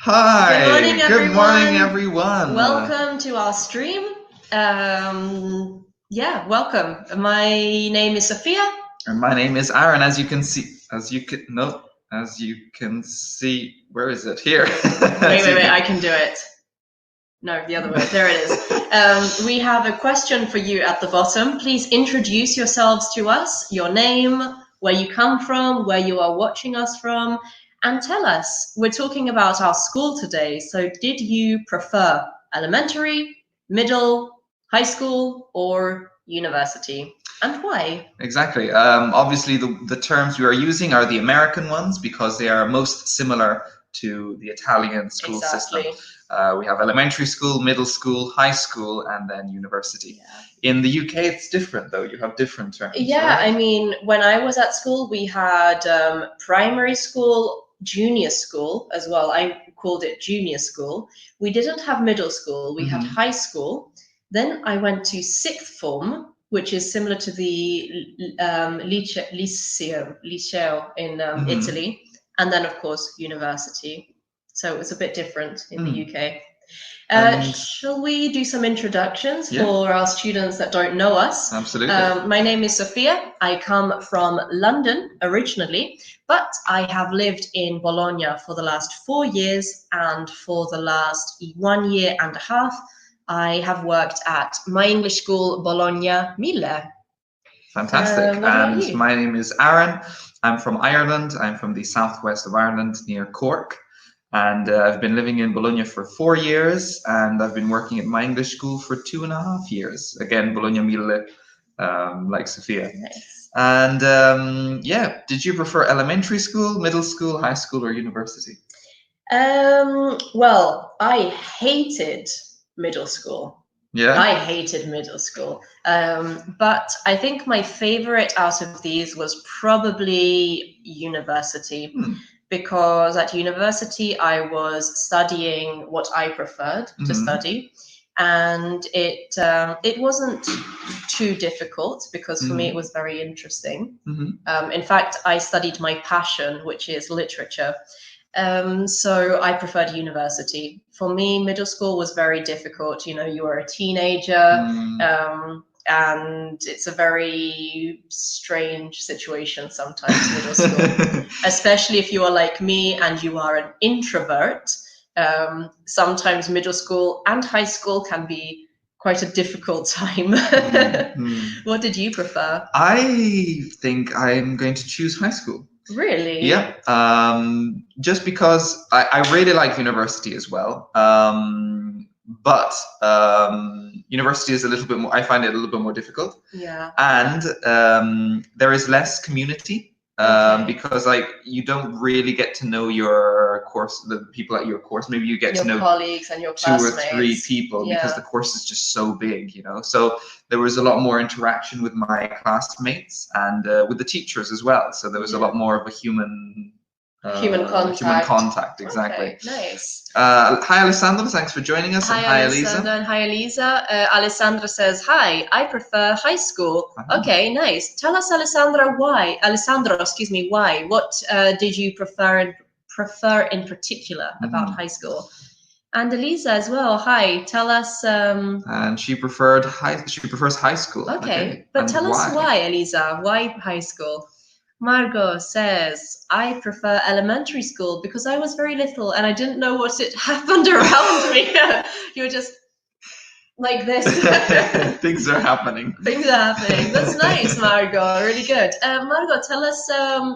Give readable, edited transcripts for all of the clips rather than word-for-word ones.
Hi. Good morning, everyone. Welcome to our stream. Welcome. My name is Sophia. And my name is Aaron. As you can see, where is it? Here. Wait, I can do it. No, the other way. There it is. We have a question for you at the bottom. Please introduce yourselves to us, your name, where you come from, where you are watching us from, and tell us. We're talking about our school today. So did you prefer elementary, middle, high school, or university? And why? Exactly. Obviously, the terms we are using are the American ones because they are most similar to the Italian school system. We have elementary school, middle school, high school, and then university. Yeah. In the UK, it's different, though. You have different terms. Yeah, right? I mean, when I was at school, we had primary school, junior school as well. I called it junior school. We didn't have middle school. We had high school. Then I went to sixth form, which is similar to the liceo in Italy. And then, of course, university. So it was a bit different in the UK. Shall we do some introductions for our students that don't know us? Absolutely. My name is Sophia. I come from London originally, but I have lived in Bologna for the last 4 years, and for the last 1 year and a half, I have worked at my English school, Bologna Mille. Fantastic. And my name is Aaron. I'm from Ireland. I'm from the southwest of Ireland near Cork. And I've been living in Bologna for 4 years, and I've been working at my English school for 2.5 years. Again, Bologna Mille, like Sophia. Nice. And did you prefer elementary school, middle school, high school, or university? Well, I hated middle school. Yeah. I hated middle school. But I think my favorite out of these was probably university. Because at university I was studying what I preferred to study, and it wasn't too difficult because for me it was very interesting. In fact, I studied my passion, which is literature. So I preferred university. For me, middle school was very difficult. You know, you are a teenager, and it's a very strange situation sometimes, middle school, especially if you are like me and you are an introvert. Sometimes middle school and high school can be quite a difficult time. What did you prefer? I think I'm going to choose high school. Really? Yeah. Just because I really like university as well. But university is a little bit more, I find it a little bit more difficult. Yeah. And there is less community. Because you don't really get to know your course, the people at your course. Maybe you get to know colleagues and your 2 or 3 people because the course is just so big, you know. So there was a lot more interaction with my classmates and with the teachers as well. So there was a lot more of a human contact. Exactly. Okay, nice. Hi, Alessandra. Thanks for joining us. Hi, Elisa. And hi, Elisa. Alessandra says, hi, I prefer high school. Okay, nice. Tell us, Alessandra, why? Alessandro, excuse me, why? What did you prefer in particular about high school? And Elisa as well. Hi, tell us. And she prefers high school. Okay, but tell us why, Elisa. Why high school? Margot says, I prefer elementary school because I was very little and I didn't know what had happened around me. You're just like this. Things are happening. Things are happening. That's nice, Margot. Really good. Margot, tell us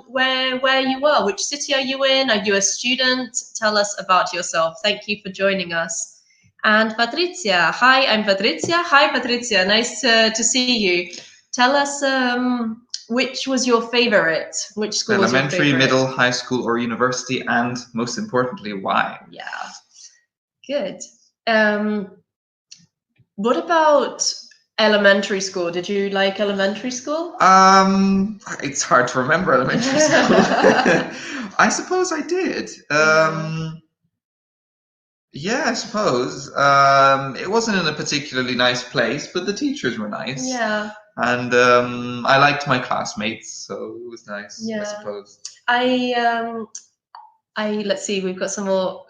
where you are. Which city are you in? Are you a student? Tell us about yourself. Thank you for joining us. And Patrizia. Hi, I'm Patrizia. Hi, Patrizia. Nice to see you. Tell us which was your favorite? Which school was your favorite? Elementary, middle, high school, or university, and most importantly, why? Yeah, good. What about elementary school? Did you like elementary school? It's hard to remember elementary school. I suppose I did. Yeah, I suppose. It wasn't in a particularly nice place, but the teachers were nice. Yeah. And I liked my classmates, so it was nice, I suppose. Let's see, we've got some more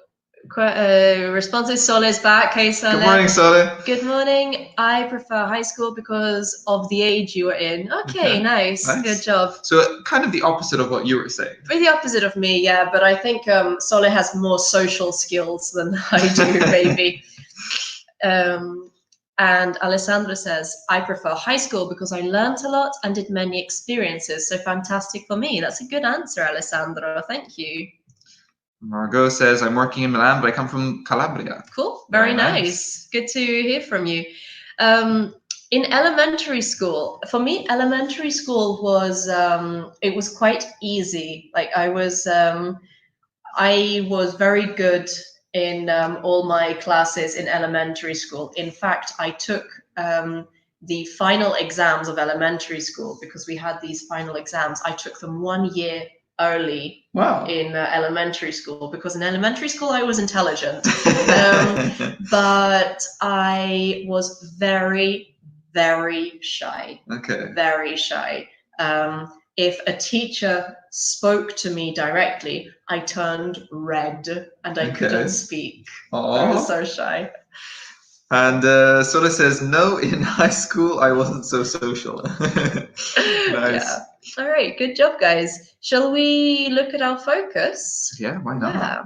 responses. Sol is back. Hey, Sol. Good morning, Sole. Good morning. I prefer high school because of the age you were in. Okay, nice. Good job. So kind of the opposite of what you were saying. The opposite of me, yeah. But I think Sole has more social skills than I do, maybe. And Alessandro says, I prefer high school because I learned a lot and did many experiences. So fantastic for me. That's a good answer, Alessandro. Thank you. Margot says, I'm working in Milan, but I come from Calabria. Cool. Very nice. Good to hear from you. In elementary school, for me, elementary school was, it was quite easy. Like I was very good in all my classes in elementary school. In fact, I took the final exams of elementary school because we had these final exams. I took them 1 year early in elementary school because in elementary school I was intelligent. But I was very, very shy. Okay. Very shy. If a teacher spoke to me directly, I turned red and I couldn't speak. I was so shy. And Sola says, no, in high school I wasn't so social. Nice. Yeah. All right, good job, guys. Shall we look at our focus? Yeah, why not? Yeah.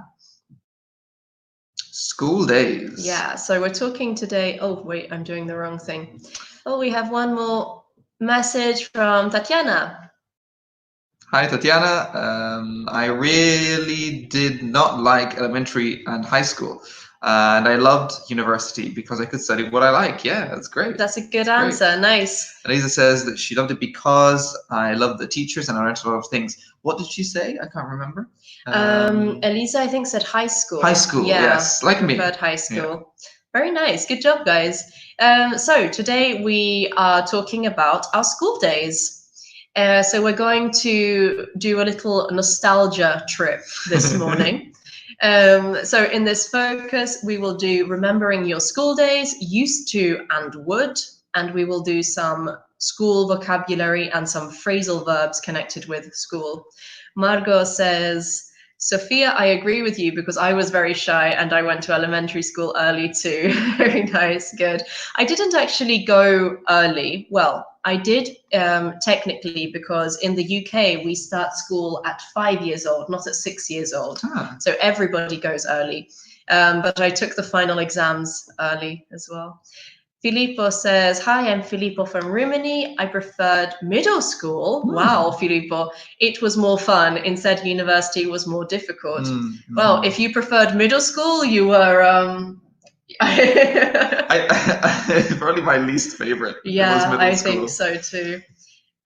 School days. Yeah, so we're talking today. Oh, wait, I'm doing the wrong thing. Oh, we have one more message from Tatiana. Hi, Tatiana. I really did not like elementary and high school. And I loved university because I could study what I like. Yeah, that's great. That's a good answer. Great. Nice. Elisa says that she loved it because I loved the teachers and I learned a lot of things. What did she say? I can't remember. Elisa, I think, said high school. High school, yes. Like me. Preferred high school. Yeah. Very nice. Good job, guys. So today we are talking about our school days. So we're going to do a little nostalgia trip this morning. So in this focus, we will do remembering your school days, used to and would, and we will do some school vocabulary and some phrasal verbs connected with school. Margot says, Sophia, I agree with you because I was very shy and I went to elementary school early too. Very nice, good. I didn't actually go early. Well, I did technically because in the UK we start school at 5 years old, not at 6 years old. So everybody goes early. But I took the final exams early as well. Filippo says, hi, I'm Filippo from Rimini. I preferred middle school. Wow, Filippo. It was more fun. Instead, university was more difficult. Well, if you preferred middle school, you were... probably my least favorite. Yeah, I think so too.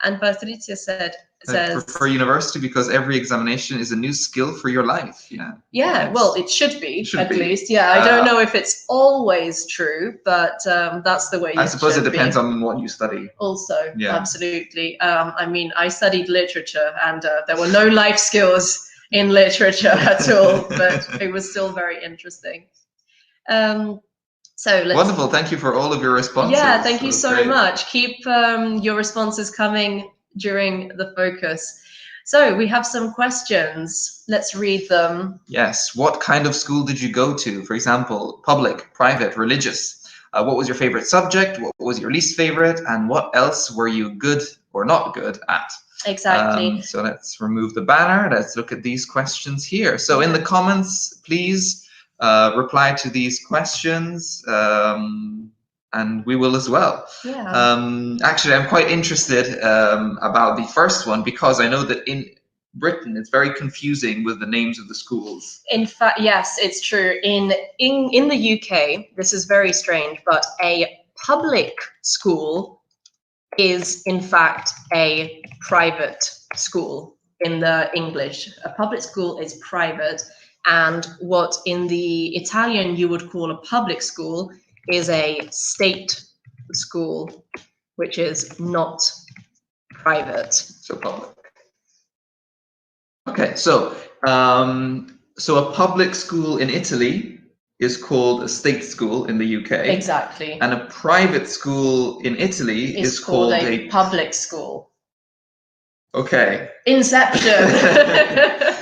And Patricia says, I prefer university because every examination is a new skill for your life. Yeah, well, it should be, at least. Yeah, I don't know if it's always true, but that's the way I suppose it depends on what you study. Also, absolutely. I mean, I studied literature and there were no life skills in literature at all, but it was still very interesting. So wonderful. Thank you for all of your responses. Yeah, thank you so much. Keep your responses coming during the focus. So we have some questions. Let's read them. Yes. What kind of school did you go to? For example, public, private, religious. What was your favorite subject? What was your least favorite? And what else were you good or not good at? Exactly. So let's remove the banner. Let's look at these questions here. So in the comments, please reply to these questions, and we will as well. Yeah. Actually, I'm quite interested about the first one because I know that in Britain it's very confusing with the names of the schools. In fact, yes, it's true. In the UK, this is very strange, but a public school is in fact a private school in the English. A public school is private. And what in the Italian you would call a public school is a state school, which is not private. So public. Okay, so a public school in Italy is called a state school in the UK. Exactly. And a private school in Italy is called a public school. Okay. Inception.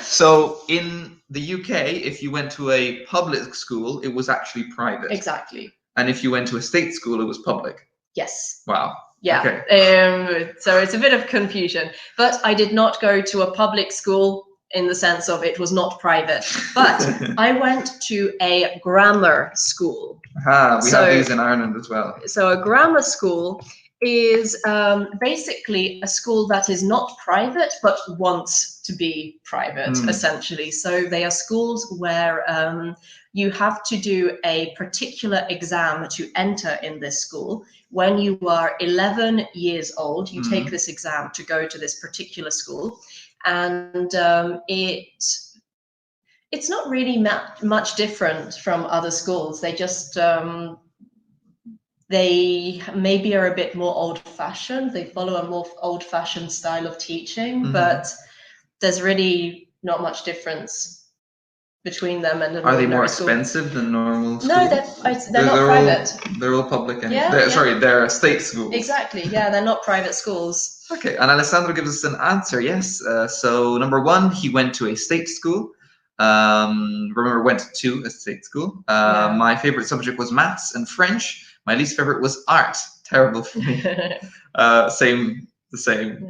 So in the UK, if you went to a public school, it was actually private. Exactly. And if you went to a state school, it was public. Yes. Wow. Yeah. Okay. So it's a bit of confusion. But I did not go to a public school in the sense of it was not private. But I went to a grammar school. We have these in Ireland as well. So a grammar school is basically a school that is not private but wants to be private, essentially. So they are schools where you have to do a particular exam to enter in this school. When you are 11 years old, you take this exam to go to this particular school, and it's not really much different from other schools. They just they maybe are a bit more old-fashioned. They follow a more old-fashioned style of teaching, but there's really not much difference between them and an Are they more school. expensive than normal schools? No, they're not private. They're all public. And Yeah, sorry, they're state schools. Exactly, yeah, they're not private schools. Okay, and Alessandro gives us an answer, yes. So number one, he went to a state school. Remember, went to a state school. My favorite subject was maths and French. My least favorite was art. Terrible for me. The same.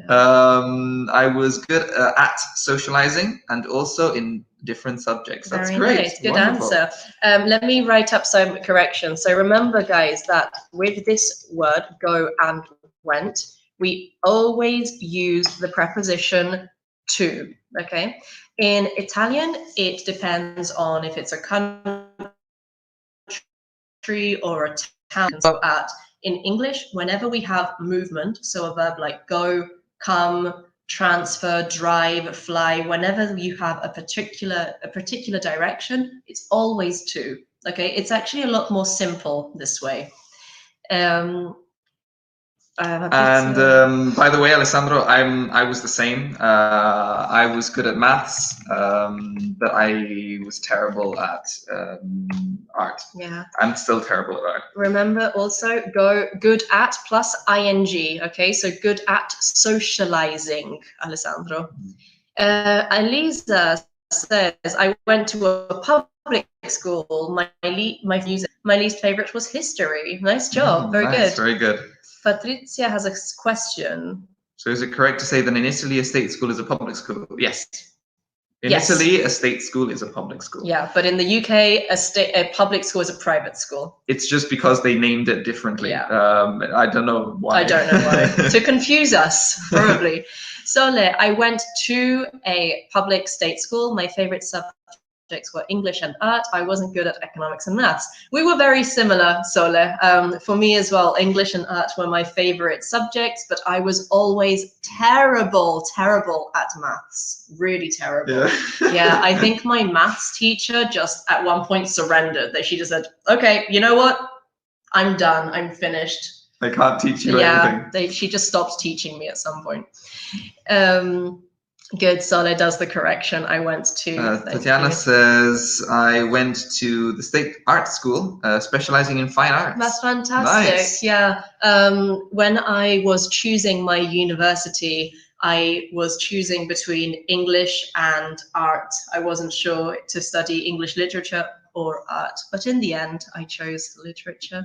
Yeah. I was good at socializing and also in different subjects. That's Very great. Nice. Good Wonderful. answer. Let me write up some corrections. So remember, guys, that with this word, go and went, we always use the preposition to, okay? In Italian, it depends on if it's a country or a town. So at in English, whenever we have movement, so a verb like go, come, transfer, drive, fly, whenever you have a particular direction, it's always to. Okay, it's actually a lot more simple this way. By the way, Alessandro, I was the same. I was good at maths, but I was terrible at art. Yeah. I'm still terrible at art. Remember also go good at plus ing. Okay, so good at socializing, Alessandro. Elisa says, I went to a public school. My least favorite was history. Nice job. Very good. Very good. Patricia has a question. So is it correct to say that in Italy a state school is a public school? Yes. In Italy, a state school is a public school. Yeah, but in the UK, a public school is a private school. It's just because they named it differently. Yeah. I don't know why. I don't know why. To confuse us, probably. Sole, I went to a public state school. My favorite subjects were English and art. I wasn't good at economics and maths. We were very similar, Sole. For me as well, English and art were my favorite subjects, but I was always terrible at maths. Really terrible. Yeah. Yeah, I think my maths teacher just at one point surrendered. She just said, okay, you know what? I'm done. I'm finished. I can't teach you anything. Yeah, she just stopped teaching me at some point. Good, Sole does the correction. I went to. Tatiana says, I went to the state art school, specializing in fine arts. That's fantastic. Nice. Yeah. When I was choosing my university, I was choosing between English and art. I wasn't sure to study English literature or art, but in the end, I chose literature.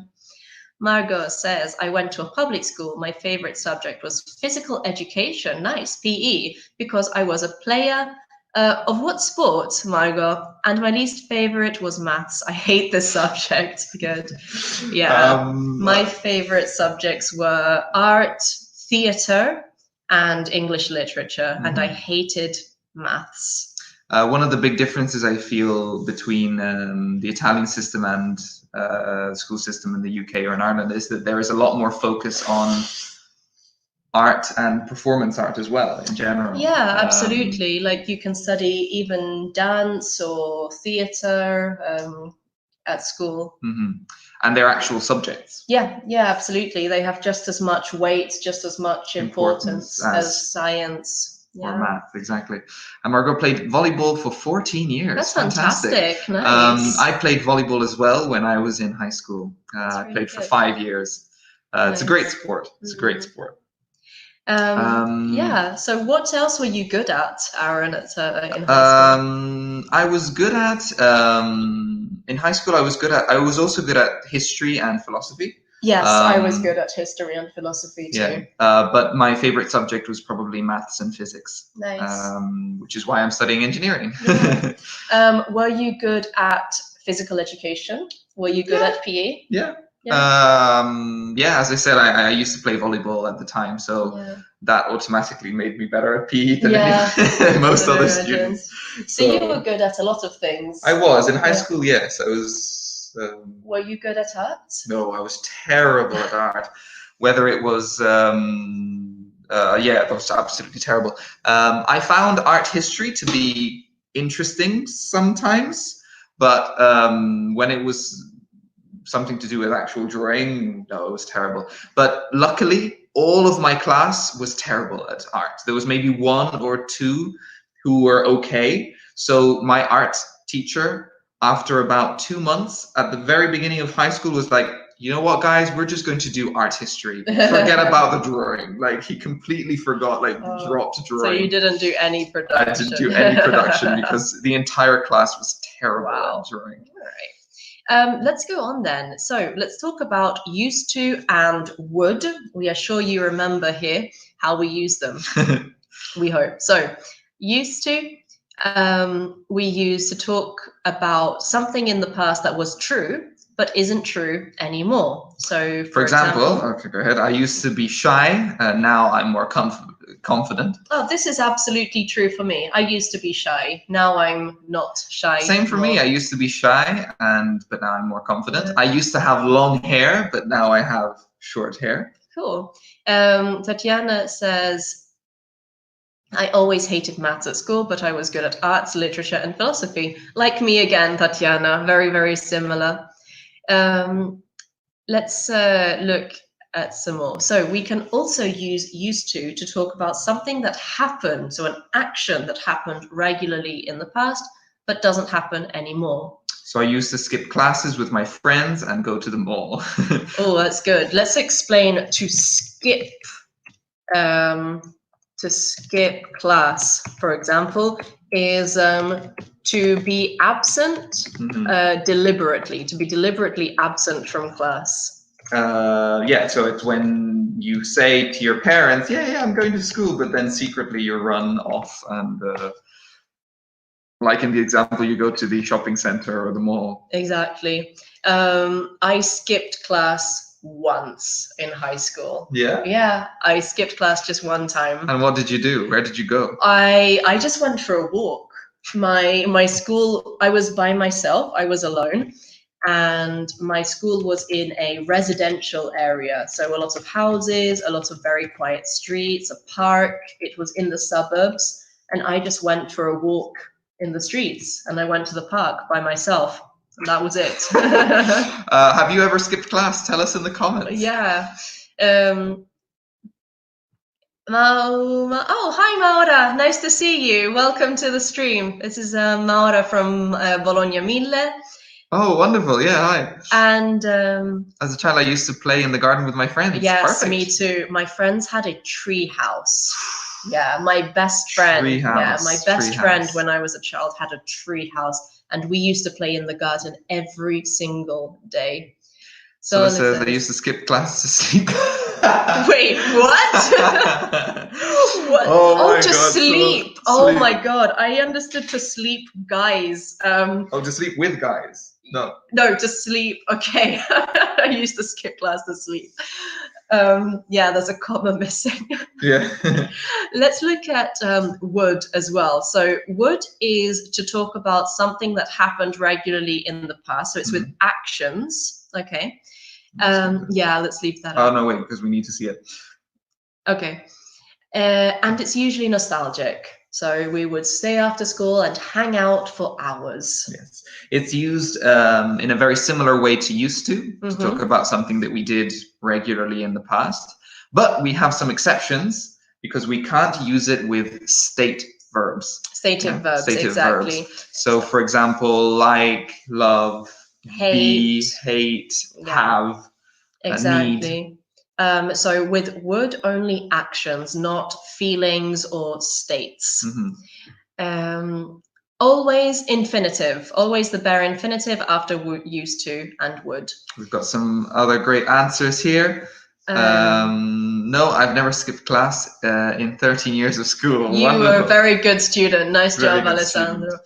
Margot says, I went to a public school. My favorite subject was physical education, nice, PE, because I was a player of what sport, Margot? And my least favorite was maths. I hate this subject. Good. Yeah. My favorite subjects were art, theatre, and English literature, and I hated maths. One of the big differences I feel between the Italian system and the school system in the UK or in Ireland is that there is a lot more focus on art and performance art as well in general. Yeah, absolutely. Like you can study even dance or theatre at school. And they're actual subjects. Yeah, absolutely. They have just as much weight, just as much importance as science. Or math, exactly. And Margot played volleyball for 14 years. That's fantastic. Nice. I played volleyball as well when I was in high school. I played for 5 years. Nice. It's a great sport. It's a great sport. Yeah. So what else were you good at, Aaron, in high school? I was good at in high school. I was also good at history and philosophy. Yes, I was good at history and philosophy too. Yeah, but my favorite subject was probably maths and physics. Nice. Which is why I'm studying engineering. Yeah. Were you good at physical education? Were you good at PE? Yeah. Yeah. As I said, I used to play volleyball at the time, so that automatically made me better at PE than most other students. So you were good at a lot of things. I was. In high school, yes. I was. Were you good at art? No, I was terrible at art. Whether it was, that was absolutely terrible. I found art history to be interesting sometimes, but when it was something to do with actual drawing, no, it was terrible. But luckily, all of my class was terrible at art. There was maybe one or two who were okay. So my art teacher, after about 2 months at the very beginning of high school, was like, you know what, guys, we're just going to do art history. Forget about the drawing. Like, he completely forgot, dropped drawing. So you didn't do any production? I didn't do any production because the entire class was terrible at drawing. All right. Let's go on then. So let's talk about used to and would. We are sure you remember here how we use them. We hope. So used to, we use to talk about something in the past that was true but isn't true anymore. So for example, okay, go ahead. I used to be shy, now I'm more confident. Oh, this is absolutely true for me. I used to be shy. Now I'm not shy. Same for me. I used to be shy, but now I'm more confident. I used to have long hair, but now I have short hair. Cool. Tatiana says, I always hated maths at school, but I was good at arts, literature, and philosophy. Like me again, Tatiana. Very, very similar. Let's look at some more. So we can also use used to talk about something that happened, so an action that happened regularly in the past, but doesn't happen anymore. So I used to skip classes with my friends and go to the mall. Oh, that's good. Let's explain to skip. To skip class, for example, is to be absent deliberately, to be deliberately absent from class. So it's when you say to your parents, yeah, I'm going to school, but then secretly you run off and like in the example, you go to the shopping center or the mall. Exactly. I skipped class once in high school. Yeah, I skipped class just one time. And what did you do? Where did you go? I just went for a walk. My school, I was by myself, I was alone, and my school was in a residential area, so a lot of houses, a lot of very quiet streets, a park. It was in the suburbs, and I just went for a walk in the streets, and I went to the park by myself. And that was it. Have you ever skipped class? Tell us in the comments. Yeah. Oh, hi, Maura. Nice to see you. Welcome to the stream. This is Maura from Bologna Mille. Oh, wonderful. Yeah, hi. And as a child, I used to play in the garden with my friends. Yes, perfect. Me too. My friends had a tree house. Yeah, my best friend. My best friend when I was a child had a tree house. And we used to play in the garden every single day. So it says they used to skip class to sleep. Wait, what? What? Oh, to God, sleep. Oh my God. I understood to sleep, guys. To sleep with guys. No, to sleep. Okay. I used to skip class to sleep. There's a comma missing. Yeah. Let's look at would as well. So would is to talk about something that happened regularly in the past. So it's with actions. Okay. Let's leave that out. Oh, no, wait, because we need to see it. Okay. And it's usually nostalgic. So we would stay after school and hang out for hours. Yes. It's used in a very similar way to used to talk about something that we did regularly in the past. But we have some exceptions because we can't use it with state verbs. Stative verbs, exactly. Verbs. So, for example, like, love, hate, be, hate, have, exactly. need. So with would, only actions, not feelings or states. Always infinitive, always the bare infinitive after used to and would. We've got some other great answers here. No, I've never skipped class in 13 years of school. You were a very good student. Nice job, Alessandro.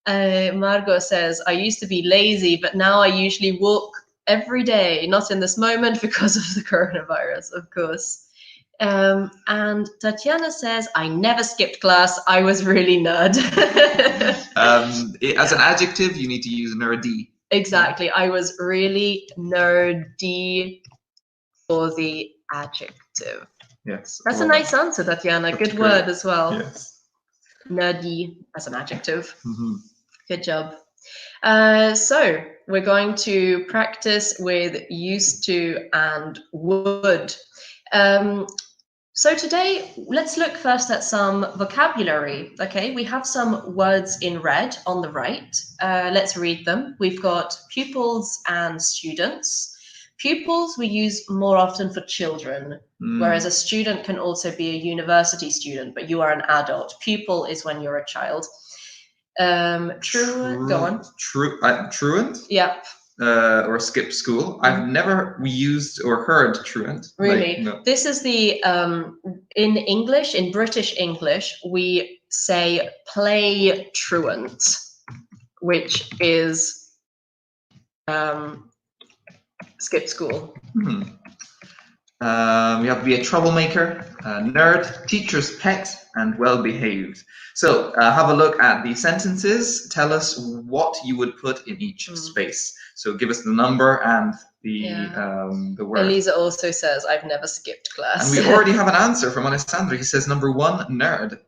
Margot says, I used to be lazy, but now I usually walk every day, not in this moment because of the coronavirus, of course. And Tatiana says, I never skipped class. I was really nerd. As an adjective, you need to use nerdy. Exactly. I was really nerdy for the adjective. Yes. That's a nice answer, Tatiana. Good word as well. Yes. Nerdy as an adjective. Good job. So we're going to practice with used to and would. So today, let's look first at some vocabulary. Okay, we have some words in red on the right. Let's read them. We've got pupils and students. Pupils we use more often for children, whereas a student can also be a university student, but you are an adult. Pupil is when you're a child. Go on. Truant? Yep. Or skip school. I've never used or heard truant. Really? Like, no. This is the, in English, in British English, we say play truant, which is skip school. You have to be a troublemaker, a nerd, teacher's pet, and well-behaved. So have a look at the sentences. Tell us what you would put in each space. So give us the number and the word. Elisa also says, I've never skipped class. And we already have an answer from Alessandro. He says number 1, nerd.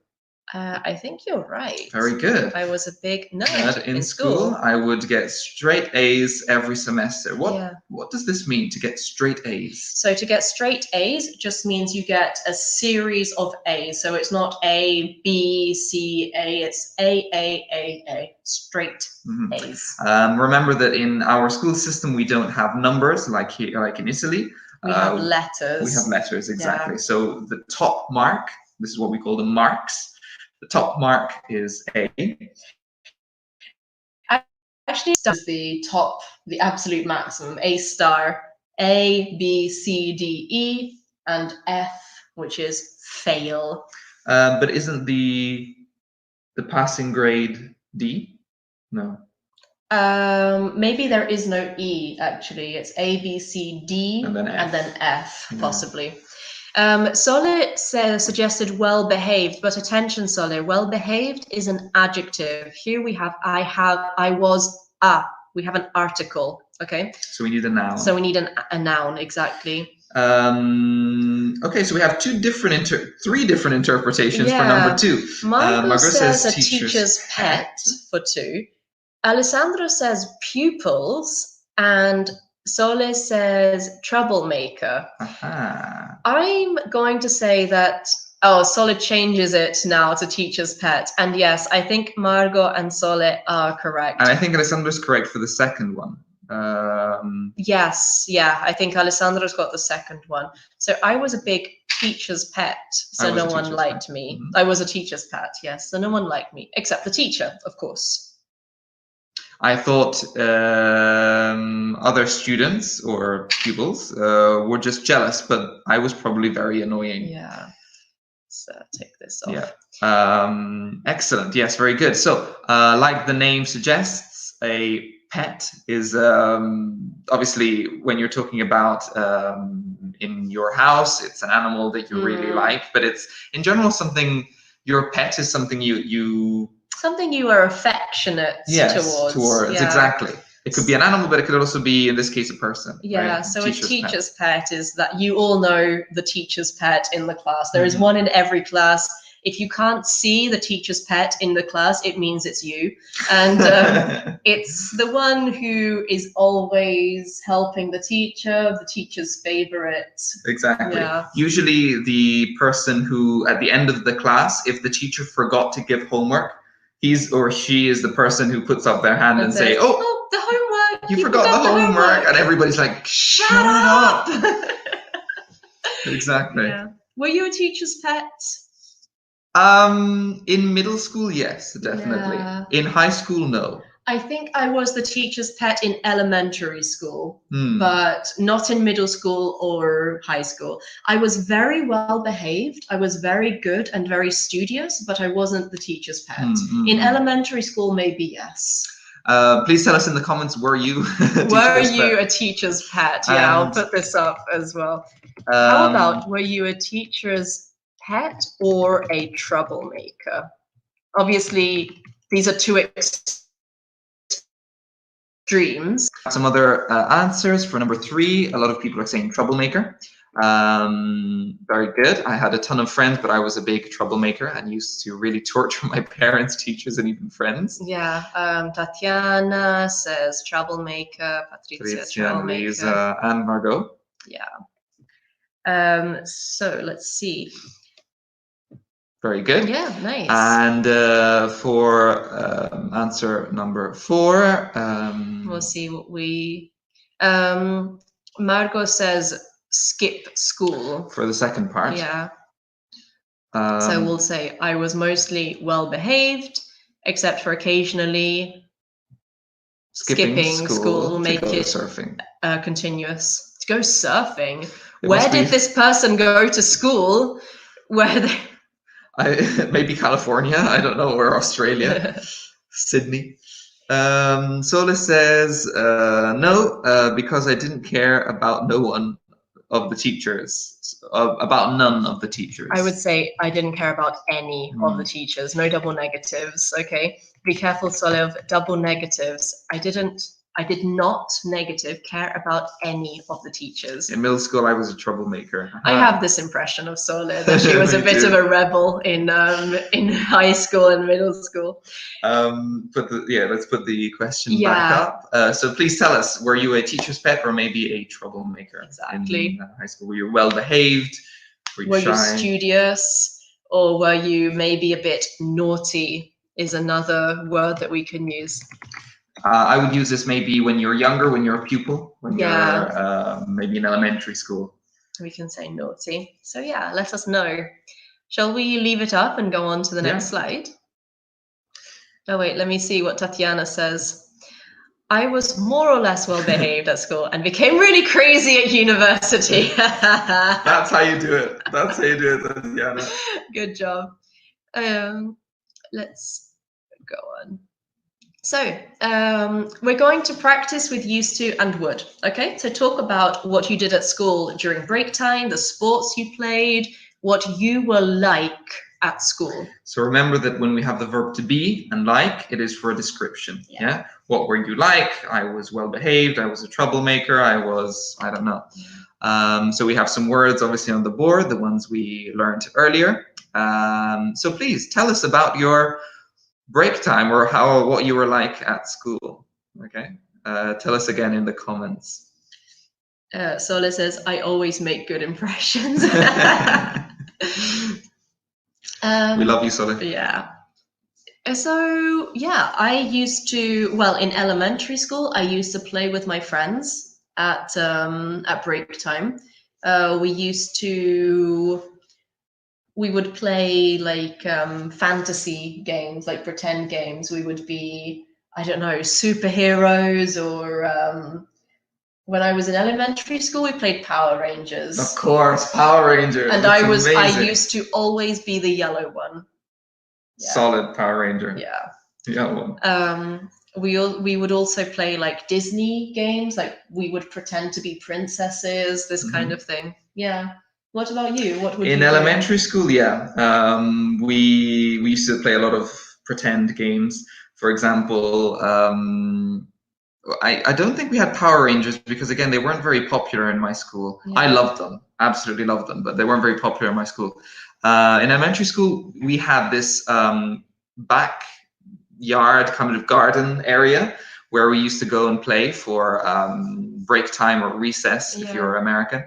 I think you're right. Very good. I was a big nerd in school. I would get straight A's every semester. What does this mean, to get straight A's? So to get straight A's just means you get a series of A's. So it's not A, B, C, A. It's A, straight A's. Remember that in our school system, we don't have numbers like here, like in Italy. We have letters. We have letters, exactly. Yeah. So the top mark, this is what we call the marks. The top mark is A. Actually, the top, the absolute maximum, A star, A, B, C, D, E, and F, which is fail. But isn't the passing grade D? No. Maybe there is no E, actually. It's A, B, C, D, and then F, possibly. Sole suggested well-behaved, but attention, Sole, well-behaved is an adjective. Here we have I was a. We have an article, okay? So we need a noun. So we need a noun, exactly. Okay, so we have three different interpretations for number 2. Margot says a teacher's pet for 2. Alessandro says pupils, and Sole says troublemaker. I'm going to say that, Sole changes it now to teacher's pet. And yes, I think Margot and Sole are correct. And I think Alessandro's correct for the second one. Yes, I think Alessandro's got the second one. So I was a big teacher's pet, so no one liked me. I was a teacher's pet, yes, so no one liked me, except the teacher, of course. I thought other students or pupils were just jealous, but I was probably very annoying. Yeah. So take this off. Yeah. Excellent. Yes, very good. So, like the name suggests, a pet is obviously when you're talking about in your house, it's an animal that you really like, but it's in general something. Your pet is something something you are affectionate towards. Yeah. Exactly. It could be an animal, but it could also be, in this case, a person. Yeah, right? so a teacher's pet is that you all know the teacher's pet in the class. There is one in every class. If you can't see the teacher's pet in the class, it means it's you. And it's the one who is always helping the teacher's favorite. Exactly. Yeah. Usually the person who, at the end of the class, if the teacher forgot to give homework, he's or she is the person who puts up their hand and say, "Oh, the homework! You forgot the homework!" And everybody's like, "Shut up!" Exactly. Yeah. Were you a teacher's pet? In middle school, yes, definitely. Yeah. In high school, no. I think I was the teacher's pet in elementary school, Hmm. but not in middle school or high school. I was very well behaved. I was very good and very studious, but I wasn't the teacher's pet. In elementary school, maybe yes. Please tell us in the comments, were you a teacher's pet? Yeah, I'll put this up as well. How about, were you a teacher's pet or a troublemaker? Obviously, these are two extremes. Some other answers for number 3. A lot of people are saying troublemaker. Very good. I had a ton of friends, but I was a big troublemaker and used to really torture my parents, teachers, and even friends. Yeah. Tatiana says troublemaker. Patricia troublemaker. Lisa, and Margot. Yeah. So let's see. Very good. Yeah, nice. And for answer number 4, we'll see what we. Margot says skip school. For the second part. Yeah. So we'll say I was mostly well behaved, except for occasionally skipping school will make it surfing. Continuous. To go surfing. Where did this person go to school? Where they? Maybe California. I don't know. Or Australia. Sydney. Solis says no, because I didn't care about none of the teachers. I would say I didn't care about any of the teachers. No double negatives. Okay, be careful, Solev. Double negatives. I did not negative care about any of the teachers. In middle school, I was a troublemaker. I have this impression of Solev that she was a bit of a rebel in high school and middle school. Let's put the question back up. So please tell us, were you a teacher's pet or maybe a troublemaker? Exactly. In high school, were you well behaved? Were you studious, or were you maybe a bit naughty? Is another word that we can use. I would use this maybe when you're younger, when you're a pupil, when you're maybe in elementary school. We can say naughty. So yeah, let us know. Shall we leave it up and go on to the next slide? Oh wait, let me see what Tatiana says. I was more or less well behaved at school and became really crazy at university. That's how you do it. That's how you do it, Tatiana. Good job. Let's go on. So we're going to practice with used to and would. Okay, so talk about what you did at school during break time, the sports you played, what you were like at school. So remember that when we have the verb to be and like, it is for a description. Yeah. What were you like? I was well behaved. I was a troublemaker. I don't know. So we have some words obviously on the board, the ones we learned earlier. So please tell us about your break time or what you were like at school. Okay. Tell us again in the comments. Sola says, I always make good impressions. We love you, Sola. Yeah. So yeah, I used to, in elementary school, I used to play with my friends at break time. We would play like fantasy games, like pretend games. We would be, I don't know, superheroes, or when I was in elementary school, we played Power Rangers. Of course, Power Rangers. And I used to always be the yellow one. Yeah. Solid Power Ranger. Yeah. The yellow one. We would also play like Disney games, like we would pretend to be princesses, this kind of thing. Yeah. What about you? What would you do? In elementary school, we used to play a lot of pretend games. For example, I don't think we had Power Rangers because, again, they weren't very popular in my school. Yeah. I loved them, absolutely loved them, but they weren't very popular in my school. In elementary school, we had this backyard kind of garden area where we used to go and play for break time or recess, if you're American.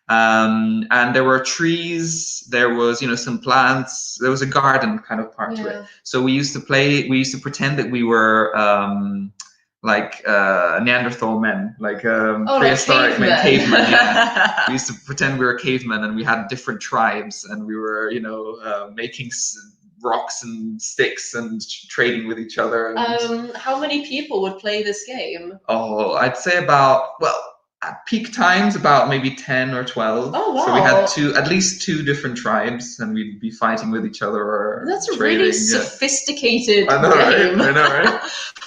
And there were trees, there was, some plants, there was a garden kind of part to it. So we used to pretend that we were like Neanderthal men, like prehistoric men, cavemen. Yeah. We used to pretend we were cavemen, and we had different tribes, and we were, making rocks and sticks and trading with each other. And, how many people would play this game? Oh, I'd say at peak times about maybe 10 or 12. Oh, wow. So we had at least two different tribes, and we'd be fighting with each other or That's a trading. really sophisticated I know, game. Right? I know, right?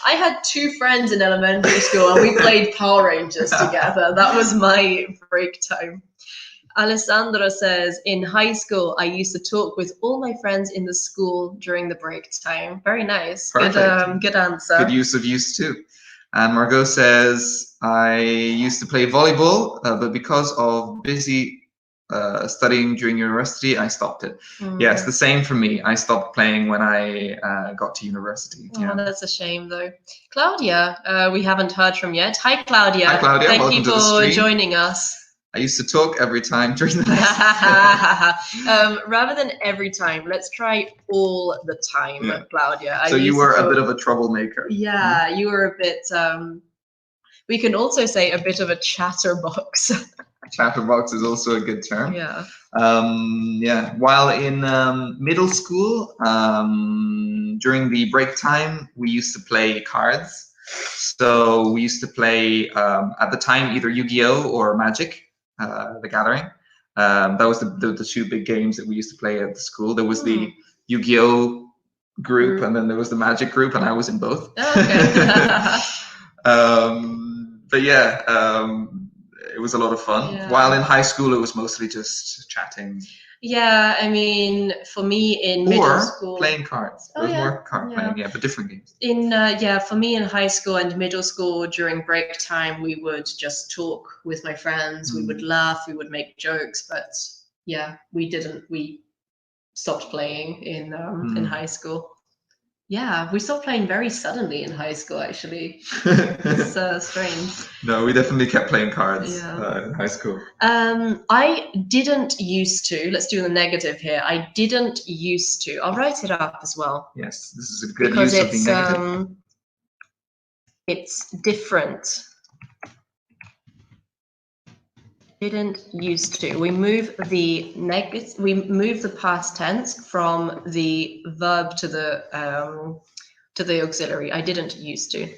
I had two friends in elementary school, and we played Power Rangers together. That was my break time. Alessandra says, in high school, I used to talk with all my friends in the school during the break time. Very nice. Perfect. Good answer. Good use of used to. And Margot says, I used to play volleyball, but because of busy studying during university, I stopped it. Yes, the same for me. I stopped playing when I got to university. Oh, that's a shame, though. Claudia, we haven't heard from yet. Hi, Claudia. Hi, Claudia. Thank you for joining us. I used to talk every time during the lesson. Rather than every time, let's try all the time, Claudia. So you were a bit of a troublemaker. Yeah, you were a bit, we can also say a bit of a chatterbox. Chatterbox is also a good term. Yeah. While in middle school, during the break time, we used to play cards. So we used to play, at the time, either Yu-Gi-Oh! Or Magic. The Gathering. That was the two big games that we used to play at the school. There was the Yu-Gi-Oh! Group, and then there was the Magic group, and I was in both. But it was a lot of fun. Yeah. While in high school, it was mostly just chatting. Yeah, I mean, for me in middle school, playing cards. There was more card playing, but different games. For me in high school and middle school, during break time, we would just talk with my friends. We would laugh. We would make jokes. But we stopped playing in high school. Yeah, we stopped playing very suddenly in high school, actually. It's strange. No, we definitely kept playing cards in high school. I didn't used to. Let's do the negative here. I didn't used to. I'll write it up as well. Yes, this is a good use of the negative. It's different. Didn't used to. We move the past tense from the verb to the auxiliary. I didn't used to.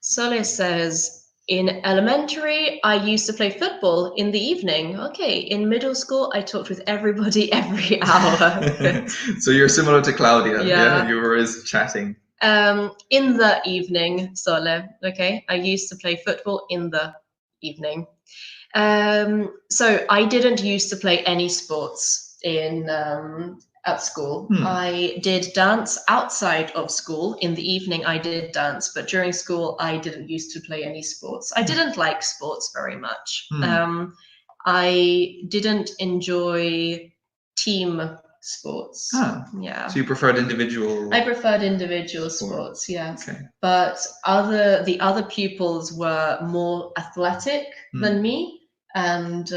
Sole says, in elementary, I used to play football in the evening. Okay, in middle school, I talked with everybody every hour. So you're similar to Claudia. Yeah, you were always chatting. In the evening, Sole. Okay, I used to play football in the evening. So I didn't used to play any sports at school. I did dance outside of school. In the evening, I did dance, but during school, I didn't used to play any sports. I didn't like sports very much. I didn't enjoy team sports. Yeah. So you preferred individual? I preferred individual sports, yeah. Okay. But the other pupils were more athletic than me. And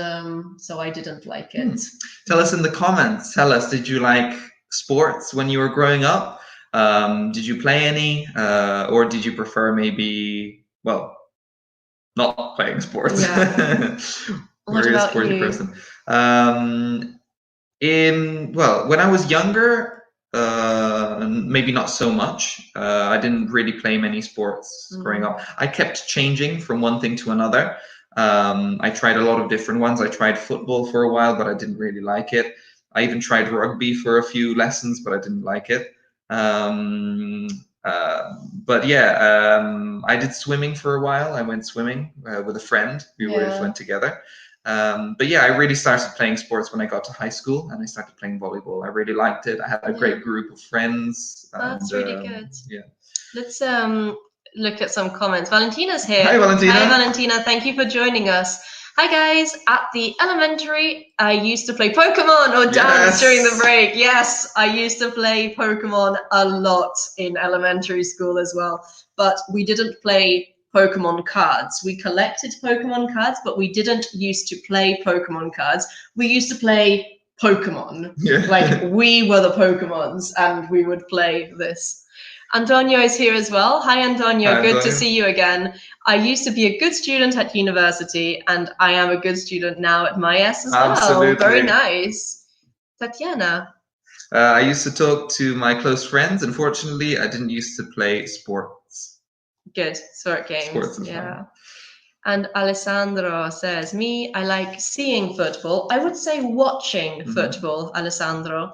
so I didn't like it. Tell us in the comments. Did you like sports when you were growing up? Did you play any? Or did you prefer maybe, not playing sports? Yeah. What about sporty person. When I was younger, maybe not so much. I didn't really play many sports growing up. I kept changing from one thing to another. I tried a lot of different ones. I tried football for a while, but I didn't really like it. I even tried rugby for a few lessons, but I didn't like it. I did swimming for a while. I went swimming with a friend. We always went together. I really started playing sports when I got to high school, and I started playing volleyball. I really liked it. I had a great group of friends. That's really good. Yeah. Let's look at some comments. Valentina's here. Hi, Valentina. Hi, Valentina. Thank you for joining us. Hi, guys. At the elementary, I used to play Pokemon or dance during the break. Yes, I used to play Pokemon a lot in elementary school as well. But we didn't play Pokemon cards. We collected Pokemon cards, but we didn't used to play Pokemon cards. We used to play Pokemon. Yeah. Like, we were the Pokemons, and we would play this. Antonio is here as well. Hi, Antonio. Hi, Good to Antonio. see you again. I used to be a good student at university, and I am a good student now at MyS as well. Absolutely. Very nice. Tatiana. I used to talk to my close friends. Unfortunately, I didn't used to play sports. Good. Sport games. Sports is yeah. fun. And Alessandro says, me, I like seeing football. I would say watching football, Alessandro.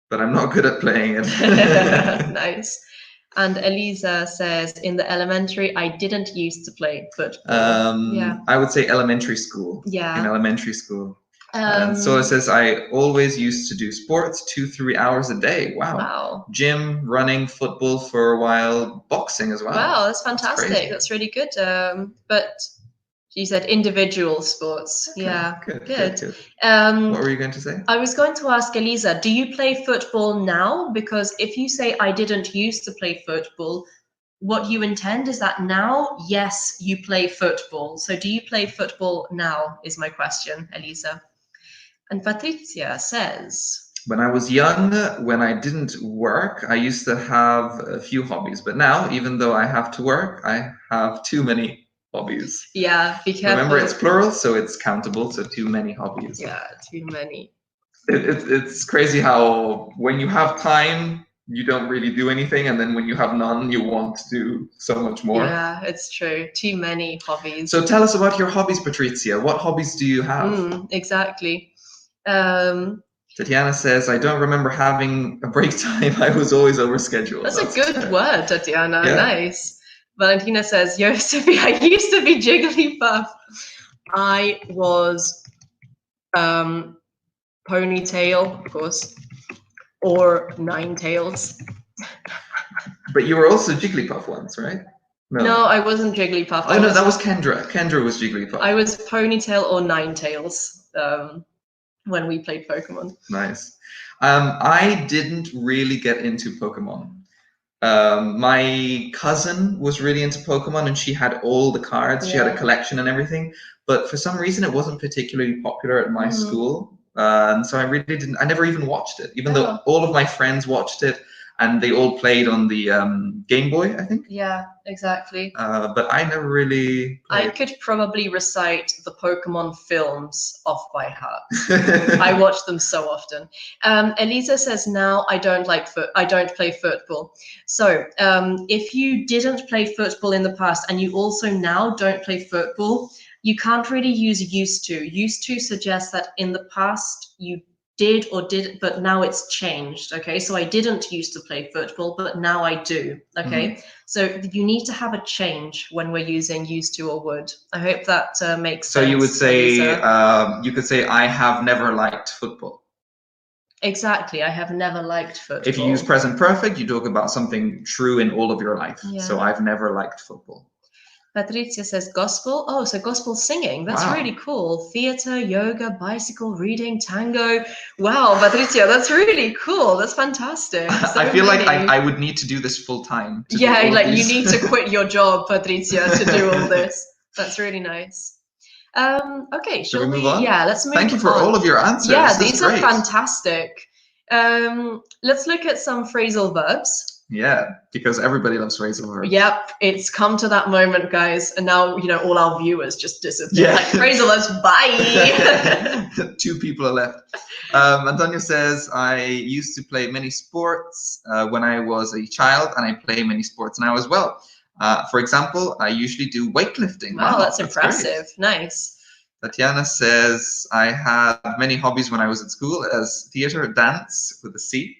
But I'm not good at playing it. Nice. And Elisa says, in the elementary, I didn't used to play football. Yeah. I would say elementary school. Yeah. In elementary school. And so it says, I always used to do sports 2-3 hours a day. Wow. Wow. Gym, running, football for a while, boxing as well. Wow, that's fantastic. That's really good. But you said individual sports. Okay, yeah. Good. What were you going to say? I was going to ask Elisa, do you play football now? Because if you say I didn't used to play football, what you intend is that now, yes, you play football. So do you play football now is my question, Elisa. And Patricia says, when I was young, when I didn't work, I used to have a few hobbies. But now, even though I have to work, I have too many hobbies. Yeah, be careful. Remember, it's plural, so it's countable. So too many hobbies. Yeah, too many. It's crazy how when you have time, you don't really do anything. And then when you have none, you want to do so much more. Yeah, it's true. Too many hobbies. So tell us about your hobbies, Patricia. What hobbies do you have? Exactly. Tatiana says, I don't remember having a break time. I was always overscheduled. That's a good word, Tatiana. Yeah. Nice. Valentina says, I used to be Jigglypuff. I was Ponytail, of course, or Ninetales. But you were also Jigglypuff once, right? No, I wasn't Jigglypuff. Oh, no, that was Kendra. Kendra was Jigglypuff. I was Ponytail or Ninetales when we played Pokemon. Nice. I didn't really get into Pokemon. My cousin was really into Pokemon and she had all the cards. Yeah. She had a collection and everything. But for some reason, it wasn't particularly popular at my school. So I really didn't. I never even watched it, even though all of my friends watched it. And they all played on the Game Boy, I think. Yeah, exactly. But I never really played. I could probably recite the Pokemon films off by heart. I watch them so often. Elisa says, now I don't play football. So if you didn't play football in the past and you also now don't play football, you can't really use used to. Used to suggests that in the past you did or did, but now it's changed. Okay, so I didn't used to play football, but now I do. Okay, so you need to have a change when we're using used to or would. I hope that makes sense. So you would say, you could say, I have never liked football. Exactly, I have never liked football. If you use present perfect, you talk about something true in all of your life. Yeah. So I've never liked football. Patricia says gospel. Oh, so gospel singing. That's really cool. Theater, yoga, bicycle, reading, tango. Wow, Patricia, that's really cool. That's fantastic. So I feel like I would need to do this full time. Yeah, like you need to quit your job, Patricia, to do all this. That's really nice. Okay, shall we move on? Yeah, let's move on. Thank you for all of your answers. Yeah, these are fantastic. Let's look at some phrasal verbs. Yeah, because everybody loves phrasal verbs. Yep, it's come to that moment, guys, and now all our viewers just disappear. Yeah. Like phrasal verbs, bye. 2 people are left. Antonio says, I used to play many sports when I was a child, and I play many sports now as well. For example, I usually do weightlifting. Wow, that's impressive. Great. Nice. Tatiana says, I had many hobbies when I was at school as theater, dance with a C.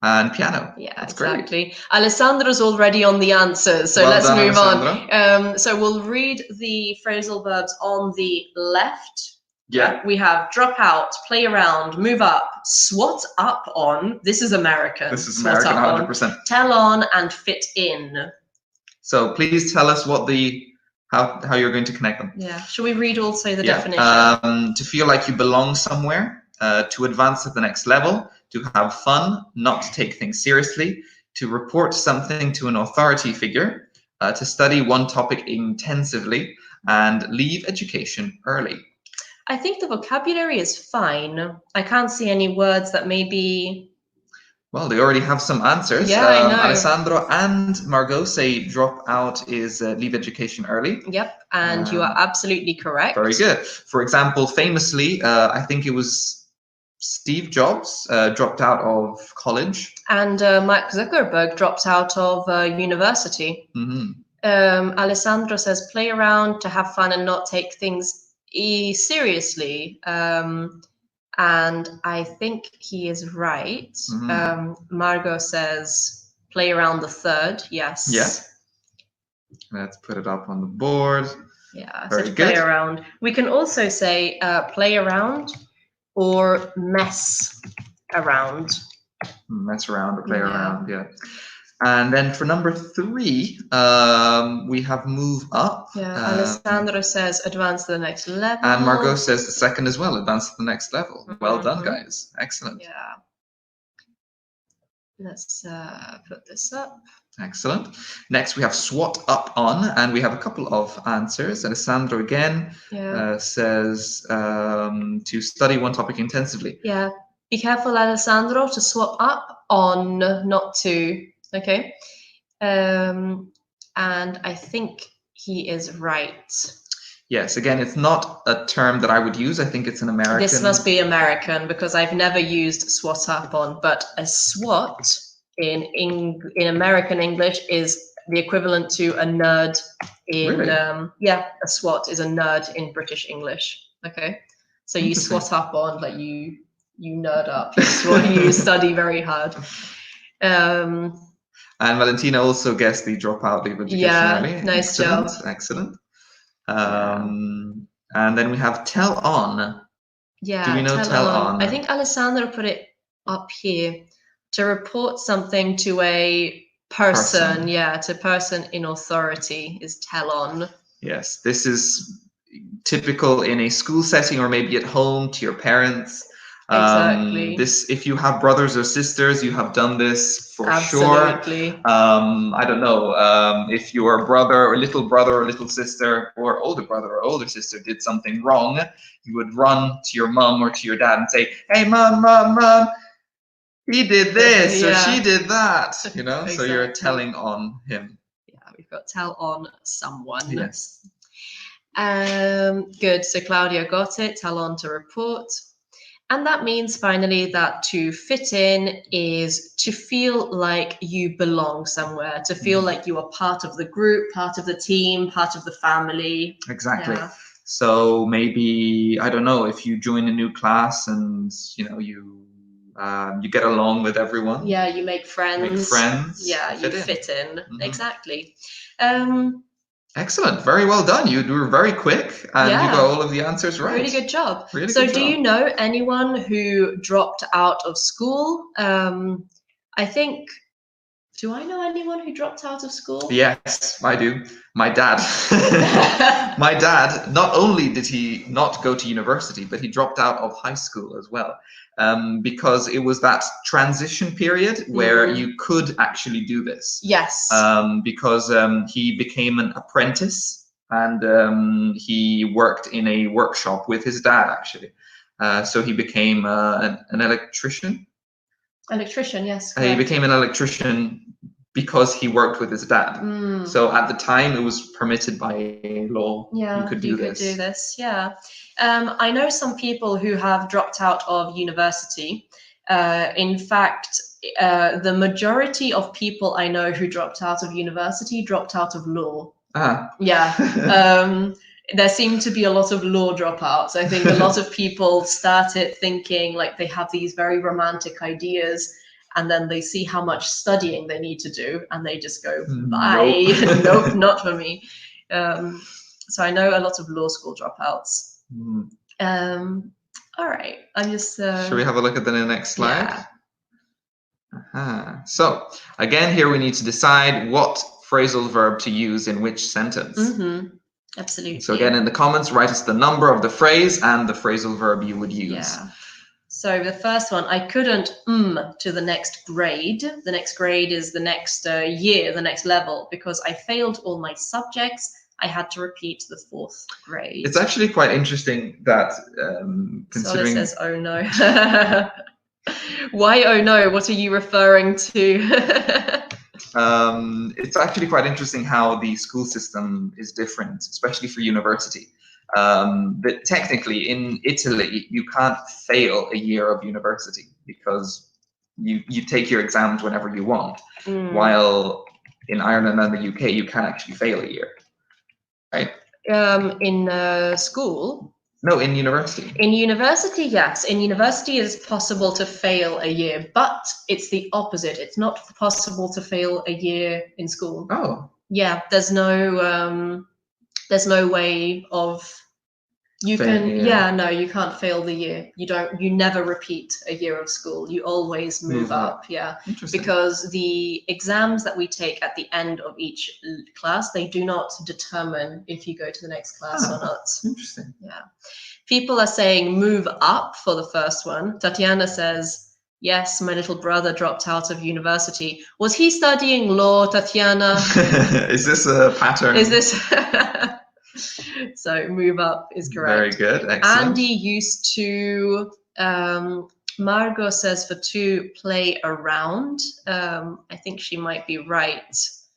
And piano. Yeah, that's exactly. Great. Alessandro's already on the answers, so let's move on. So we'll read the phrasal verbs on the left. Yeah. We have drop out, play around, move up, swat up on. This is American. This is American, 100%. Tell on and fit in. So please tell us what how you're going to connect them. Yeah. Shall we read also the definition? To feel like you belong somewhere, to advance to the next level, to have fun, not to take things seriously, to report something to an authority figure, to study one topic intensively, and leave education early. I think the vocabulary is fine. I can't see any words that maybe... Well, they already have some answers. Yeah, I know. Alessandro and Margot say drop out is leave education early. Yep, and you are absolutely correct. Very good. For example, famously, I think it was Steve Jobs dropped out of college. And Mark Zuckerberg dropped out of university. Alessandro says play around to have fun and not take things seriously. And I think he is right. Margot says play around the third. Yes. Yeah. Let's put it up on the board. Yeah, very so good. Play around. We can also say play around or mess around. Mess around or play around, yeah. And then for number 3, we have move up. Yeah, Alessandro says advance to the next level. And Margot says the second as well, advance to the next level. Well done, guys. Excellent. Yeah. Let's put this up. Excellent. Next, we have SWAT up on, and we have a couple of answers. Alessandro again says to study one topic intensively. Yeah. Be careful, Alessandro, to swap up on, not to. Okay. And I think he is right. Yes, again, it's not a term that I would use. I think it's an American. This must be American because I've never used swat up on, but a SWAT in American English is the equivalent to a nerd in, really? A SWAT is a nerd in British English. Okay. So you swat up on, like you nerd up, you study very hard. And Valentina also guessed the dropout, leave education early. Nice job. Excellent. And then we have tell on. Yeah. Do we know tell on? I think Alessandro put it up here. To report something to a person. Yeah, to person in authority is tell on. Yes, this is typical in a school setting or maybe at home to your parents. Exactly. If you have brothers or sisters, you have done this for Absolutely. sure. I don't know if your brother or little sister or older brother or older sister did something wrong, you would run to your mom or to your dad and say, "Hey, mom, he did this or she did that," you know. Exactly. So you're telling on him. Yeah, we've got tell on someone. Yes. Good. So Claudia got it. Tell on to report. And that means finally that to fit in is to feel like you belong somewhere, to feel like you are part of the group, part of the team, part of the family. Exactly. Yeah. So maybe, I don't know, if you join a new class and, you know, you get along with everyone. Yeah, you make friends. Yeah, you fit in. Exactly. Excellent. Very well done. You were very quick and you got all of the answers right. Really good job. Really so good job. Do you know anyone who dropped out of school? I think, do I know anyone who dropped out of school? Yes, I do. My dad. My dad, not only did he not go to university, but he dropped out of high school as well. Because it was that transition period where you could actually do this. Yes. Because he became an apprentice and he worked in a workshop with his dad, actually. So he became an electrician. Electrician, yes. He became an electrician because he worked with his dad. So at the time, it was permitted by law. Yeah, you could do this. Yeah. I know some people who have dropped out of university. In fact, the majority of people I know who dropped out of university dropped out of law. Yeah. There seem to be a lot of law dropouts. I think a lot of people started thinking like they have these very romantic ideas, and then they see how much studying they need to do, and they just go, bye. Nope, not for me. So I know a lot of law school dropouts. All right, I'm just... Should we have a look at the next slide? Yeah. So again, here we need to decide what phrasal verb to use in which sentence. Absolutely. So again, in the comments, write us the number of the phrase and the phrasal verb you would use. Yeah. So the first one, I couldn't to the next grade. The next grade is the next year, the next level, because I failed all my subjects. I had to repeat the 4th grade. It's actually quite interesting that considering... So it says, oh no. Why, oh no, what are you referring to? It's actually quite interesting how the school system is different, especially for university. But technically, in Italy, you can't fail a year of university because you take your exams whenever you want. While in Ireland and the UK, you can actually fail a year, right? In school? No, in university. In university, yes. In university, it is possible to fail a year, but it's the opposite. It's not possible to fail a year in school. Oh. Yeah, there's no way of you can't fail the year. You never repeat a year of school. You always move up. Yeah. Because the exams that we take at the end of each class, they do not determine if you go to the next class or not. Interesting. Yeah. People are saying move up for the first one. Tatiana says, yes, my little brother dropped out of university. Was he studying law, Tatiana? Is this a pattern? Is this? So move up is correct. Very good. Excellent. Andy used to, Margot says for 2, play around. I think she might be right.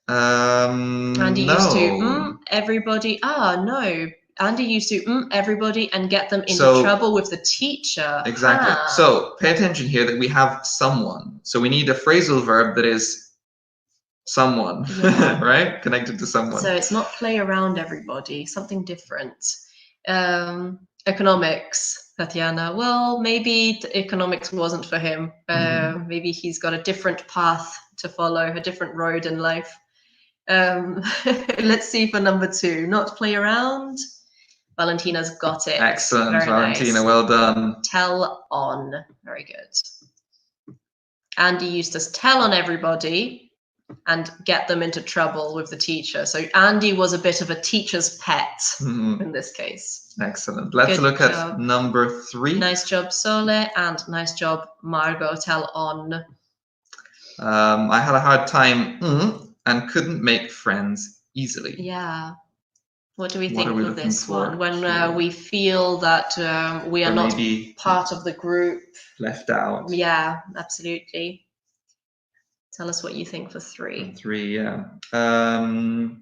Andy used to, everybody. No. Andy used to everybody and get them into trouble with the teacher. Exactly. So pay attention here that we have someone. So we need a phrasal verb that is someone, right? Connected to someone. So it's not play around everybody, something different. Economics, Tatiana. Well, maybe economics wasn't for him. Maybe he's got a different path to follow, a different road in life. Let's see for number 2. Not play around. Valentina's got it. Excellent, very Valentina. Nice. Well done. Tell on. Very good. Andy used to tell on everybody and get them into trouble with the teacher. So Andy was a bit of a teacher's pet in this case. Excellent. Let's look at number 3. Nice job, Sole, and nice job, Margot. Tell on. I had a hard time and couldn't make friends easily. Yeah. What do we think of this one? When we feel that we are not part of the group. Left out. Yeah, absolutely. Tell us what you think for 3. 3, yeah. But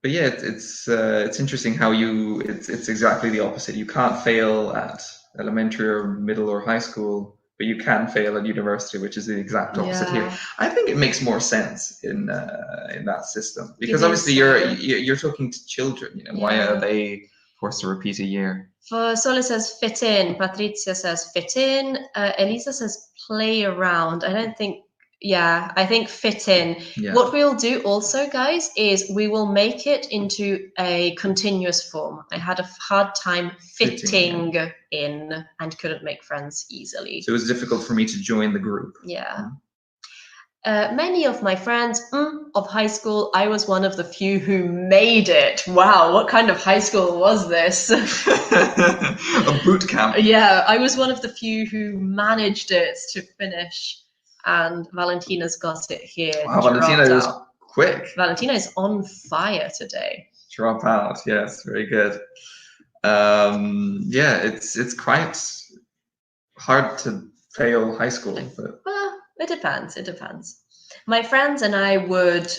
yeah, it's interesting how it's exactly the opposite. You can't fail at elementary or middle or high school, but you can fail at university, which is the exact opposite here. I think it makes more sense in that system because obviously you're talking to children. Why are they forced to repeat a year? For Sole says fit in. Patricia says fit in. Elisa says play around. I don't think. Yeah, I think fit in. Yeah. What we'll do also, guys, is we will make it into a continuous form. I had a hard time fitting in and couldn't make friends easily. So it was difficult for me to join the group. Yeah. Many of my friends of high school, I was one of the few who made it. Wow, what kind of high school was this? A boot camp. Yeah, I was one of the few who managed it to finish. And Valentina's got it here. Wow, Valentina is quick. Valentina is on fire today. Drop out, yes, very good. Yeah, it's quite hard to fail high school. But... Well, it depends. My friends and I would,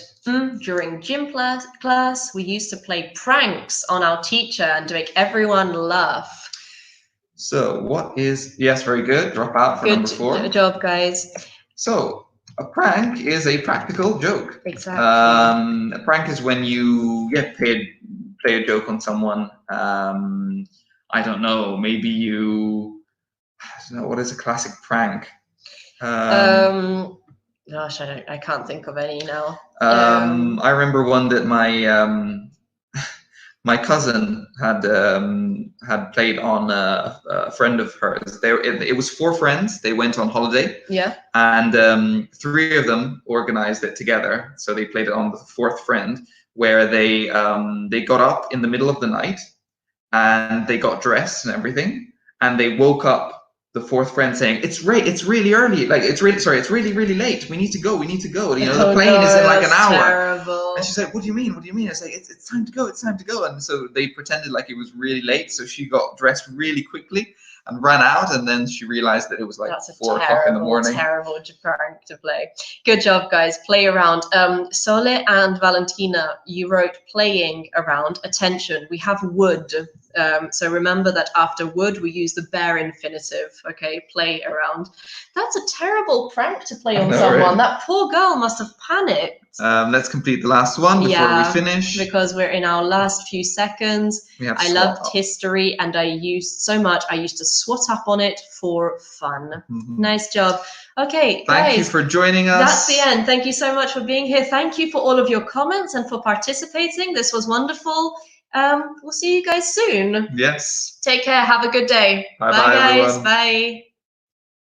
during gym class, we used to play pranks on our teacher and to make everyone laugh. So what is, yes, very good. Drop out for number 4. Good job, guys. So a prank is a practical joke. Exactly. A prank is when you play a joke on someone. I don't know. Maybe what is a classic prank? Gosh, I can't think of any now. I remember one that my cousin had played on a friend of hers. It was 4 friends. They went on holiday. Yeah. And 3 of them organized it together. So they played it on the 4th friend, where they got up in the middle of the night and they got dressed and everything, and they woke up the 4th friend saying, it's really early. Like it's really late. We need to go. The plane is in like an hour. Terrible. And she's like, what do you mean? What do you mean? I was like, it's time to go. It's time to go. And so they pretended like it was really late. So she got dressed really quickly and ran out. And then she realized that it was like 4 o'clock in the morning. Terrible prank to play. Good job, guys. Play around. Sole and Valentina, you wrote playing around. Attention, we have would. So remember that after would, we use the bare infinitive. Okay, play around. That's a terrible prank to play on someone. Right? That poor girl must have panicked. Let's complete the last one before we finish. Because we're in our last few seconds. I loved history, and I used to swat up on it for fun. Nice job. Okay, guys. Thank you for joining us. That's the end. Thank you so much for being here. Thank you for all of your comments and for participating. This was wonderful. We'll see you guys soon. Yes. Take care. Have a good day. Bye, guys. Everyone. Bye.